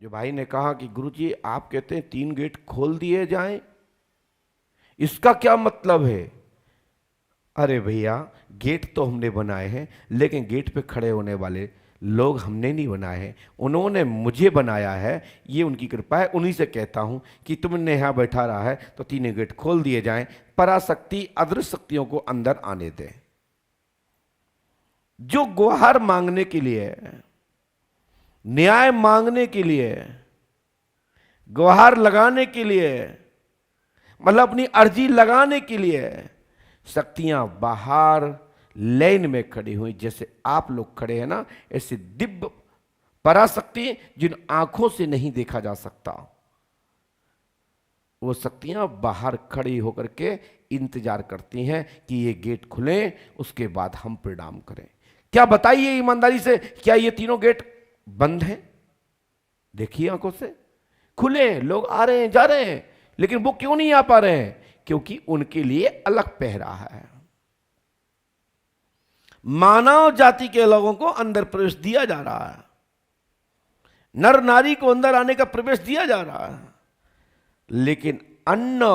जो भाई ने कहा कि गुरुजी आप कहते हैं 3 गेट खोल दिए जाएं, इसका क्या मतलब है? अरे भैया, गेट तो हमने बनाए हैं, लेकिन गेट पे खड़े होने वाले लोग हमने नहीं बनाए हैं, उन्होंने मुझे बनाया है। ये उनकी कृपा है। उन्हीं से कहता हूं कि तुमने यहां बैठा रहा है तो 3 गेट खोल दिए जाएं, पराशक्ति अदृश्य शक्तियों को अंदर आने दें। जो गुहार मांगने के लिए, न्याय मांगने के लिए, गुहार लगाने के लिए, मतलब अपनी अर्जी लगाने के लिए शक्तियां बाहर लाइन में खड़ी हुई, जैसे आप लोग खड़े हैं ना, ऐसे दिव्य पराशक्ति जिन आंखों से नहीं देखा जा सकता, वो शक्तियां बाहर खड़ी होकर के इंतजार करती हैं कि ये गेट खुले, उसके बाद हम प्रणाम करें। क्या बताइए ईमानदारी से, क्या ये तीनों गेट बंद हैं? देखिए आंखों से, खुले, लोग आ रहे हैं जा रहे हैं, लेकिन वो क्यों नहीं आ पा रहे हैं? क्योंकि उनके लिए अलग पहरा है। मानव जाति के लोगों को अंदर प्रवेश दिया जा रहा है, नर नारी को अंदर आने का प्रवेश दिया जा रहा है, लेकिन अन्न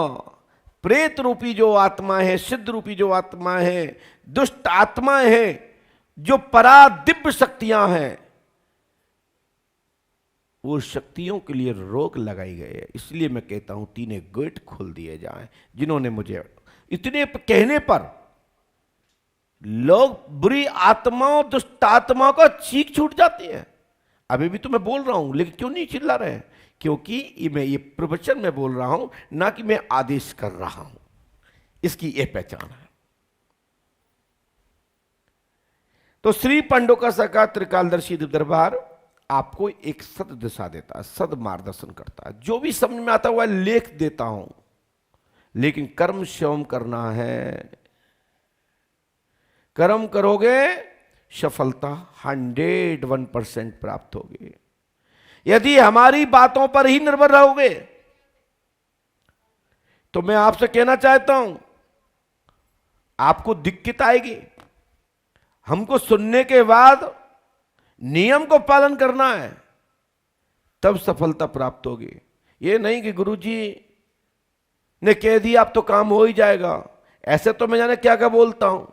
प्रेत रूपी जो आत्मा है, सिद्ध रूपी जो आत्मा है, दुष्ट आत्माएं हैं, जो परा दिव्य शक्तियां हैं, वो शक्तियों के लिए रोक लगाई गई है। इसलिए मैं कहता हूं 3 गेट खोल दिए जाएं। जिन्होंने मुझे इतने कहने पर लोग बुरी आत्माओं, दुष्ट आत्माओं का चीख छूट जाती है। अभी भी तो मैं बोल रहा हूं, लेकिन क्यों नहीं चिल्ला रहे हैं? क्योंकि मैं ये प्रवचन में बोल रहा हूं, ना कि मैं आदेश कर रहा हूं। इसकी यह पहचान है। तो श्री पांडुका का त्रिकालदर्शी दिव्य दरबार आपको एक सद दिशा देता है, सद मार्गदर्शन करता है। जो भी समझ में आता हुआ लेख देता हूं, लेकिन कर्म स्वयं करना है। कर्म करोगे, सफलता 101% प्राप्त होगी। यदि हमारी बातों पर ही निर्भर रहोगे, तो मैं आपसे कहना चाहता हूं, आपको दिक्कत आएगी। हमको सुनने के बाद नियम को पालन करना है, तब सफलता प्राप्त होगी। ये नहीं कि गुरुजी ने कह दिया अब तो काम हो ही जाएगा, ऐसे तो मैं जाने क्या क्या बोलता हूं।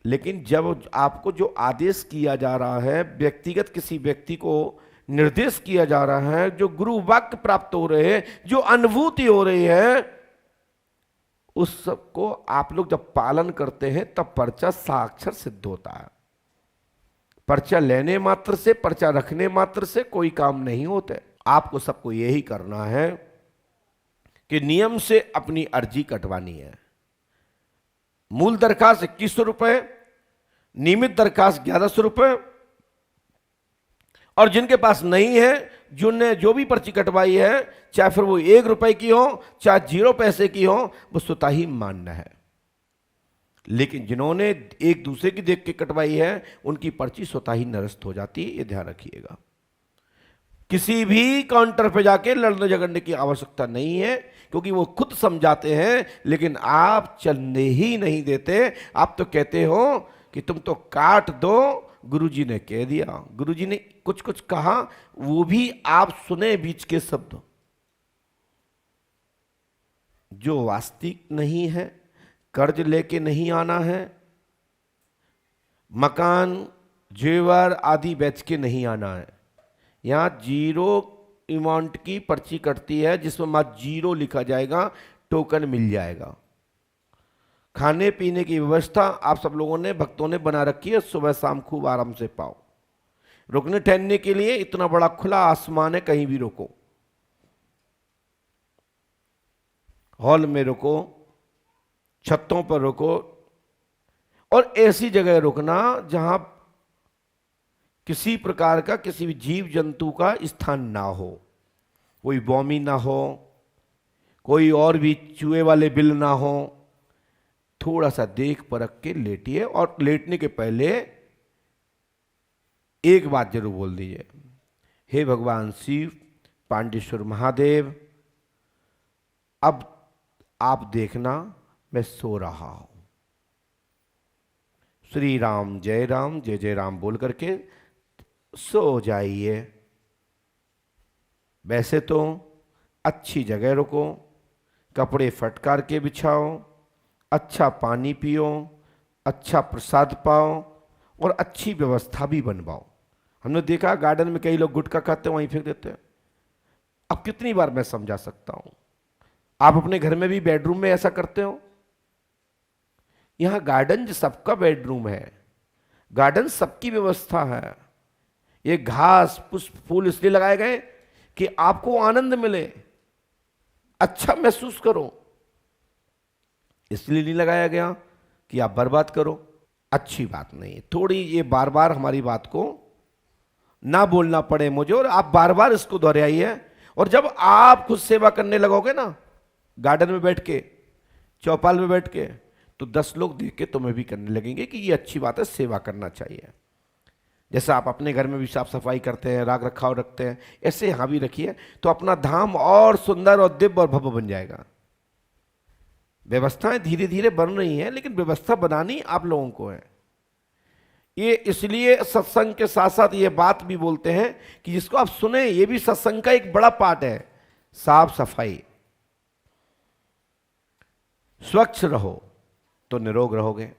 लेकिन जब आपको जो आदेश किया जा रहा है, व्यक्तिगत किसी व्यक्ति को निर्देश किया जा रहा है, जो गुरु वाक्य प्राप्त हो रहे हैं, जो अनुभूति हो रही है, उस सबको आप लोग जब पालन करते हैं, तब पर्चा साक्षर सिद्ध होता है। पर्चा लेने मात्र से, पर्चा रखने मात्र से कोई काम नहीं होते। आपको सबको यही करना है कि नियम से अपनी अर्जी कटवानी है। मूल दरखास्त 2100 रुपए, नियमित दरखास्त 1100 रुपए, और जिनके पास नहीं है, जिनने जो भी पर्ची कटवाई है, चाहे फिर वो 1 रुपए की हो, चाहे 0 पैसे की हो, वो स्वतः ही मान्य है। लेकिन जिन्होंने एक दूसरे की देख के कटवाई है, उनकी पर्ची स्वतः ही निरस्त हो जाती है। ये ध्यान रखिएगा। किसी भी काउंटर पे जाके लड़ने झगड़ने की आवश्यकता नहीं है, क्योंकि वो खुद समझाते हैं, लेकिन आप चलने ही नहीं देते। आप तो कहते हो कि तुम तो काट दो, गुरुजी ने कह दिया, गुरुजी ने कुछ कुछ कहा, वो भी आप सुने बीच के शब्द, जो वास्तविक नहीं है। कर्ज लेके नहीं आना है, मकान जेवर आदि बेच के नहीं आना है। यहां 0 अमाउंट की पर्ची कटती है, जिसमें मात्र 0 लिखा जाएगा, टोकन मिल जाएगा। खाने पीने की व्यवस्था आप सब लोगों ने, भक्तों ने बना रखी है, सुबह शाम खूब आराम से पाओ। रुकने ठहरने के लिए इतना बड़ा खुला आसमान है, कहीं भी रुको, हॉल में रुको, छतों पर रुको, और ऐसी जगह रुकना जहां किसी प्रकार का, किसी भी जीव जंतु का स्थान ना हो, कोई बौमी ना हो, कोई और भी चूहे वाले बिल ना हो। थोड़ा सा देख परख के लेटिए, और लेटने के पहले एक बात जरूर बोल दीजिए, हे भगवान शिव, पांडेश्वर महादेव, अब आप देखना मैं सो रहा हूं। श्री राम जय जय राम बोल करके सो जाइए। वैसे तो अच्छी जगह रुको, कपड़े फटकार के बिछाओ, अच्छा पानी पियो, अच्छा प्रसाद पाओ और अच्छी व्यवस्था भी बनवाओ। हमने देखा गार्डन में कई लोग गुटखा खाते हैं, वहीं फेंक देते हैं। अब कितनी बार मैं समझा सकता हूं? आप अपने घर में भी बेडरूम में ऐसा करते हो? यहां गार्डन सबका बेडरूम है, गार्डन सबकी व्यवस्था है। ये घास पुष्प फूल इसलिए लगाए गए कि आपको आनंद मिले, अच्छा महसूस करो, इसलिए नहीं लगाया गया कि आप बर्बाद करो। अच्छी बात नहीं है। थोड़ी ये बार बार हमारी बात को ना बोलना पड़े मुझे, और आप बार बार इसको दोहराइए। और जब आप खुद सेवा करने लगोगे ना, गार्डन में बैठ के, चौपाल में बैठ के, तो 10 लोग देख के तुम्हें भी करने लगेंगे कि ये अच्छी बात है, सेवा करना चाहिए। जैसे आप अपने घर में भी साफ सफाई करते हैं, राख रखाव रखते हैं, ऐसे यहां भी रखिए, तो अपना धाम और सुंदर और दिव्य और भव्य बन जाएगा। व्यवस्थाएं धीरे धीरे बन रही हैं, लेकिन व्यवस्था बनानी आप लोगों को है। ये इसलिए सत्संग के साथ साथ ये बात भी बोलते हैं कि जिसको आप सुने, ये भी सत्संग का एक बड़ा पार्ट है। साफ सफाई, स्वच्छ रहो तो निरोग रहोगे।